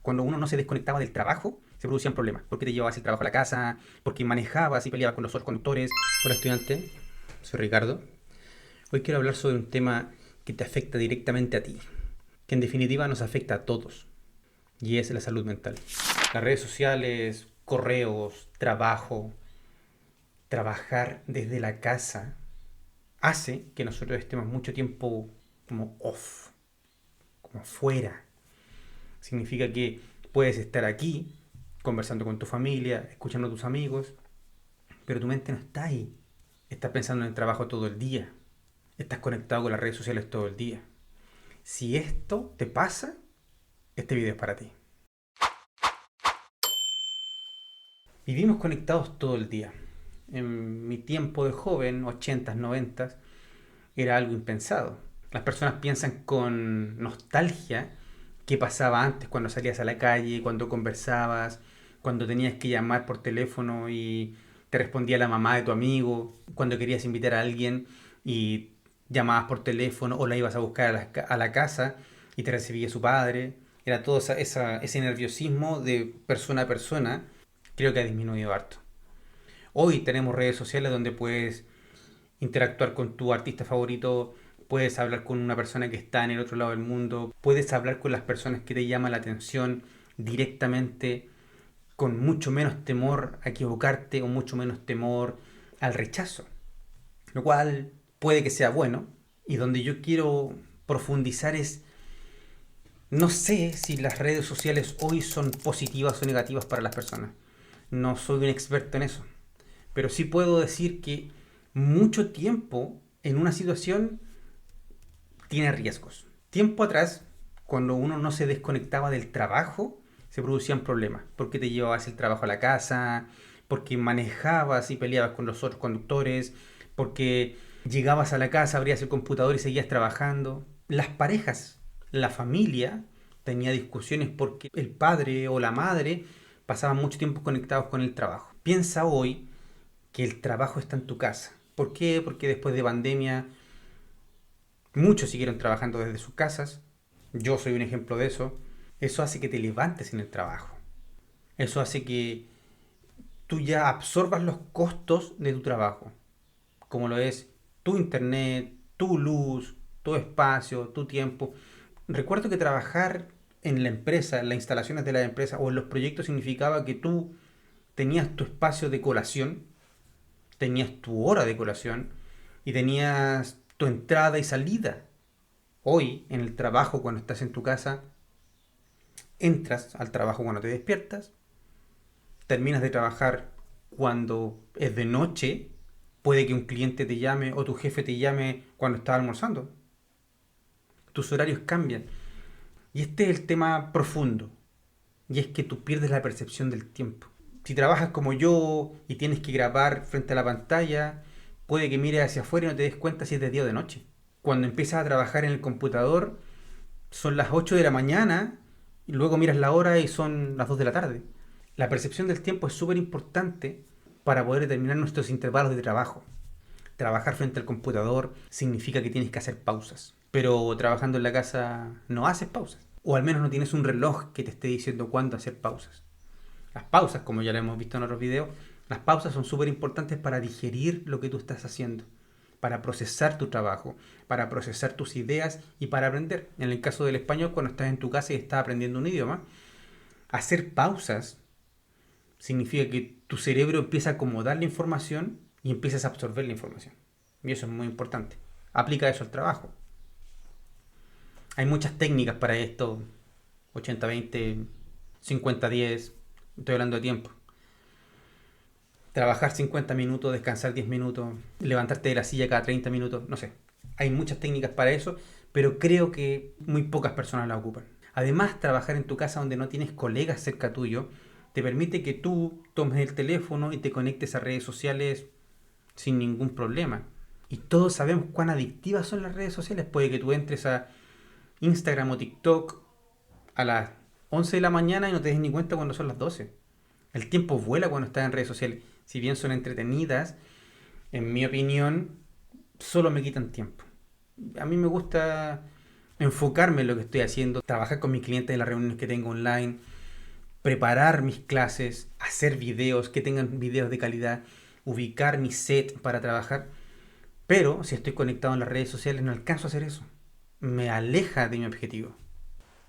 Cuando uno no se desconectaba del trabajo, se producían problemas. Porque te llevabas el trabajo a la casa, porque manejabas y peleabas con los otros conductores. Hola estudiante, soy Ricardo. Hoy quiero hablar sobre un tema que te afecta directamente a ti, que en definitiva nos afecta a todos, y es la salud mental. Las redes sociales, correos, trabajo, trabajar desde la casa hace que nosotros estemos mucho tiempo como off, como fuera. Significa que puedes estar aquí conversando con tu familia, escuchando a tus amigos, pero tu mente no está ahí. Estás pensando en el trabajo todo el día. Estás conectado con las redes sociales todo el día. Si esto te pasa, este video es para ti. Vivimos conectados todo el día. En mi tiempo de joven, 80s, 90s, era algo impensado. Las personas piensan con nostalgia qué pasaba antes cuando salías a la calle, cuando conversabas, cuando tenías que llamar por teléfono y te respondía la mamá de tu amigo, cuando querías invitar a alguien y llamabas por teléfono o la ibas a buscar a la casa y te recibía su padre. Era todo ese nerviosismo de persona a persona. Creo que ha disminuido harto. Hoy tenemos redes sociales donde puedes interactuar con tu artista favorito, puedes hablar con una persona que está en el otro lado del mundo, puedes hablar con las personas que te llaman la atención directamente, con mucho menos temor a equivocarte o mucho menos temor al rechazo, lo cual puede que sea bueno. Y donde yo quiero profundizar es, no sé si las redes sociales hoy son positivas o negativas para las personas. No soy un experto en eso. Pero sí puedo decir que mucho tiempo en una situación tiene riesgos. Tiempo atrás, cuando uno no se desconectaba del trabajo, se producían problemas. Porque te llevabas el trabajo a la casa, porque manejabas y peleabas con los otros conductores, porque llegabas a la casa, abrías el computador y seguías trabajando. Las parejas, la familia, tenía discusiones porque el padre o la madre pasaban mucho tiempo conectados con el trabajo. Piensa hoy que el trabajo está en tu casa. ¿Por qué? Porque después de pandemia muchos siguieron trabajando desde sus casas. Yo soy un ejemplo de eso. Eso hace que te levantes en el trabajo. Eso hace que tú ya absorbas los costos de tu trabajo, como lo es tu internet, tu luz, tu espacio, tu tiempo. Recuerdo que trabajar en la empresa, en las instalaciones de la empresa o en los proyectos significaba que tú tenías tu espacio de colación, tenías tu hora de colación y tenías tu entrada y salida. Hoy, en el trabajo, cuando estás en tu casa, entras al trabajo cuando te despiertas, terminas de trabajar cuando es de noche, puede que un cliente te llame o tu jefe te llame cuando estás almorzando. Tus horarios cambian. Y este es el tema profundo, y es que tú pierdes la percepción del tiempo. Si trabajas como yo y tienes que grabar frente a la pantalla, puede que mires hacia afuera y no te des cuenta si es de día o de noche. Cuando empiezas a trabajar en el computador, son las 8 de la mañana y luego miras la hora y son las 2 de la tarde. La percepción del tiempo es súper importante para poder determinar nuestros intervalos de trabajo. Trabajar frente al computador significa que tienes que hacer pausas, pero trabajando en la casa no haces pausas. O al menos no tienes un reloj que te esté diciendo cuándo hacer pausas. Las pausas, como ya lo hemos visto en otros videos, las pausas son súper importantes para digerir lo que tú estás haciendo, para procesar tu trabajo, para procesar tus ideas y para aprender. En el caso del español, cuando estás en tu casa y estás aprendiendo un idioma, hacer pausas significa que tu cerebro empieza a acomodar la información y empiezas a absorber la información. Y eso es muy importante. Aplica eso al trabajo. Hay muchas técnicas para esto. 80-20, 50-10. Estoy hablando de tiempo. Trabajar 50 minutos, descansar 10 minutos, levantarte de la silla cada 30 minutos, no sé. Hay muchas técnicas para eso, pero creo que muy pocas personas la ocupan. Además, trabajar en tu casa donde no tienes colegas cerca tuyo te permite que tú tomes el teléfono y te conectes a redes sociales sin ningún problema. Y todos sabemos cuán adictivas son las redes sociales. Puede que tú entres a Instagram o TikTok a las 11 de la mañana y no te des ni cuenta cuando son las 12. El tiempo vuela cuando estás en redes sociales. Si bien son entretenidas, en mi opinión, solo me quitan tiempo. A mí me gusta enfocarme en lo que estoy haciendo, trabajar con mis clientes en las reuniones que tengo online, preparar mis clases, hacer videos que tengan videos de calidad, ubicar mi set para trabajar. Pero si estoy conectado en las redes sociales no alcanzo a hacer eso. Me aleja de mi objetivo.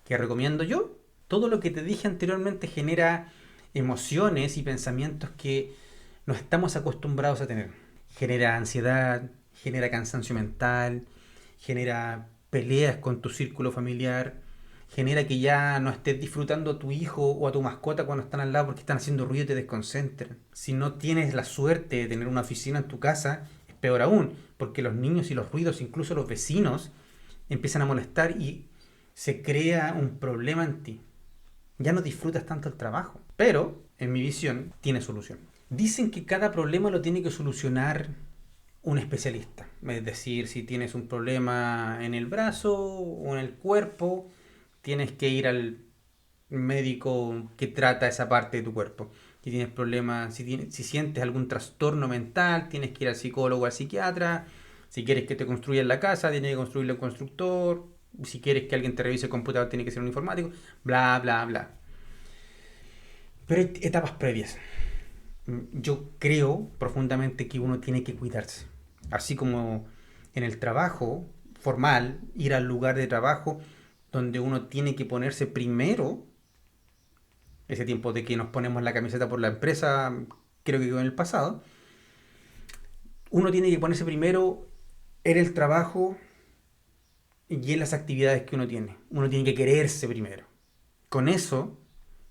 ¿Qué recomiendo yo? Todo lo que te dije anteriormente genera emociones y pensamientos que no estamos acostumbrados a tener. Genera ansiedad, genera cansancio mental, genera peleas con tu círculo familiar, genera que ya no estés disfrutando a tu hijo o a tu mascota cuando están al lado porque están haciendo ruido y te desconcentran. Si no tienes la suerte de tener una oficina en tu casa, es peor aún, porque los niños y los ruidos, incluso los vecinos, empiezan a molestar y se crea un problema en ti. Ya no disfrutas tanto el trabajo. Pero, en mi visión, tiene solución. Dicen que cada problema lo tiene que solucionar un especialista. Es decir, si tienes un problema en el brazo o en el cuerpo, tienes que ir al médico que trata esa parte de tu cuerpo. Si tienes problemas, si sientes algún trastorno mental, tienes que ir al psicólogo o al psiquiatra. Si quieres que te construyan la casa, tienes que construirle un constructor. Si quieres que alguien te revise el computador, tiene que ser un informático. Bla, bla, bla. Pero hay etapas previas. Yo creo profundamente que uno tiene que cuidarse. Así como en el trabajo formal, ir al lugar de trabajo donde uno tiene que ponerse primero, ese tiempo de que nos ponemos la camiseta por la empresa, creo que quedó en el pasado, uno tiene que ponerse primero en el trabajo y en las actividades que uno tiene. Uno tiene que quererse primero. Con eso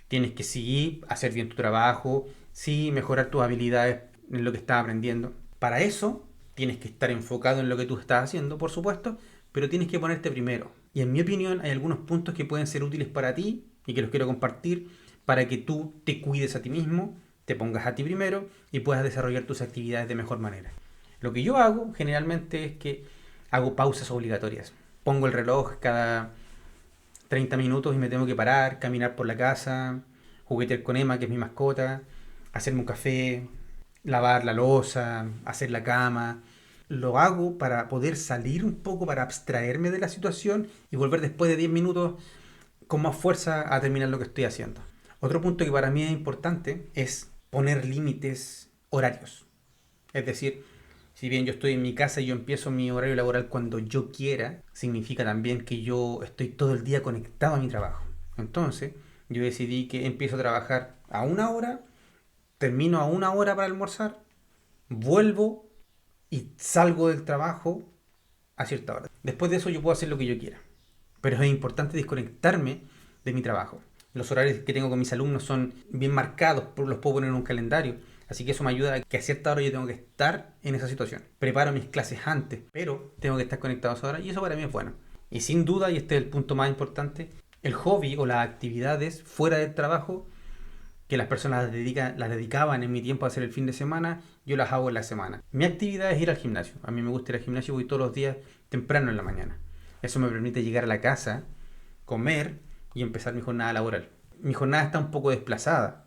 tienes que sí hacer bien tu trabajo, sí mejorar tus habilidades en lo que estás aprendiendo. Para eso tienes que estar enfocado en lo que tú estás haciendo, por supuesto, pero tienes que ponerte primero. Y en mi opinión hay algunos puntos que pueden ser útiles para ti y que los quiero compartir para que tú te cuides a ti mismo, te pongas a ti primero y puedas desarrollar tus actividades de mejor manera. Lo que yo hago generalmente es que hago pausas obligatorias. Pongo el reloj cada 30 minutos y me tengo que parar, caminar por la casa, juguetear con Emma, que es mi mascota, hacerme un café, lavar la loza, hacer la cama. Lo hago para poder salir un poco, para abstraerme de la situación y volver después de 10 minutos con más fuerza a terminar lo que estoy haciendo. Otro punto que para mí es importante es poner límites horarios. Es decir, si bien yo estoy en mi casa y yo empiezo mi horario laboral cuando yo quiera, significa también que yo estoy todo el día conectado a mi trabajo. Entonces, yo decidí que empiezo a trabajar a una hora, termino a una hora para almorzar, vuelvo y salgo del trabajo a cierta hora. Después de eso yo puedo hacer lo que yo quiera. Pero es importante desconectarme de mi trabajo. Los horarios que tengo con mis alumnos son bien marcados, los puedo poner en un calendario. Así que eso me ayuda a que a cierta hora yo tengo que estar en esa situación. Preparo mis clases antes, pero tengo que estar conectado a esa hora y eso para mí es bueno. Y sin duda, y este es el punto más importante, el hobby o las actividades fuera del trabajo que las personas las dedicaban en mi tiempo a hacer el fin de semana, yo las hago en la semana. Mi actividad es ir al gimnasio. A mí me gusta ir al gimnasio, voy todos los días temprano en la mañana. Eso me permite llegar a la casa, comer y empezar mi jornada laboral. Mi jornada está un poco desplazada,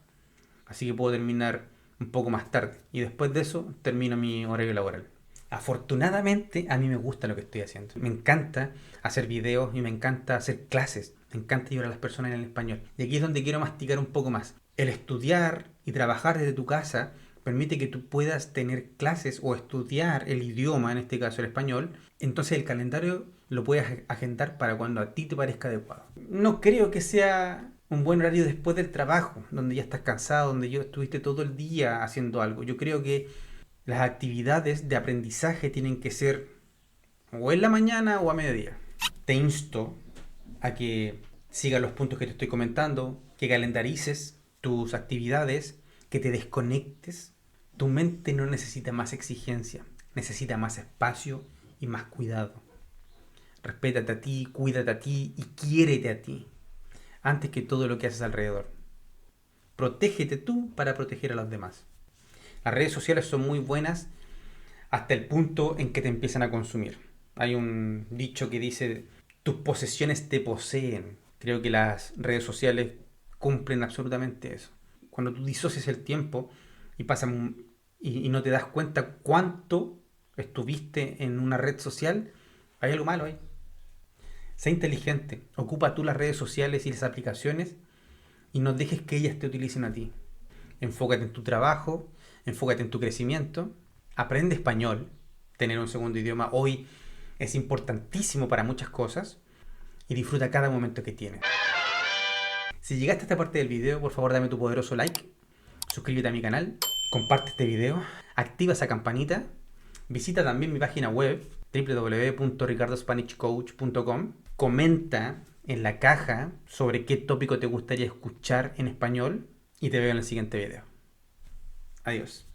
así que puedo terminar un poco más tarde. Y después de eso termino mi horario laboral. Afortunadamente a mí me gusta lo que estoy haciendo. Me encanta hacer videos y me encanta hacer clases. Me encanta ayudar a las personas en el español. Y aquí es donde quiero masticar un poco más. El estudiar y trabajar desde tu casa permite que tú puedas tener clases o estudiar el idioma, en este caso el español. Entonces el calendario lo puedes agendar para cuando a ti te parezca adecuado. No creo que sea un buen horario después del trabajo, donde ya estás cansado, donde ya estuviste todo el día haciendo algo. Yo creo que las actividades de aprendizaje tienen que ser o en la mañana o a mediodía. Te insto a que sigas los puntos que te estoy comentando, que calendarices tus actividades, que te desconectes. Tu mente no necesita más exigencia, necesita más espacio y más cuidado. Respétate a ti, cuídate a ti y quiérete a ti, antes que todo lo que haces alrededor. Protégete tú para proteger a los demás. Las redes sociales son muy buenas hasta el punto en que te empiezan a consumir. Hay un dicho que dice, tus posesiones te poseen. Creo que las redes sociales cumplen absolutamente eso. Cuando tú disocias el tiempo y y no te das cuenta cuánto estuviste en una red social, hay algo malo ahí. Sé inteligente, ocupa tú las redes sociales y las aplicaciones y no dejes que ellas te utilicen a ti. Enfócate en tu trabajo, enfócate en tu crecimiento, aprende español. Tener un segundo idioma hoy es importantísimo para muchas cosas y disfruta cada momento que tienes. Si llegaste a esta parte del video, por favor dame tu poderoso like, suscríbete a mi canal, comparte este video, activa esa campanita, visita también mi página web www.ricardospanishcoach.com, comenta en la caja sobre qué tópico te gustaría escuchar en español y te veo en el siguiente video. Adiós.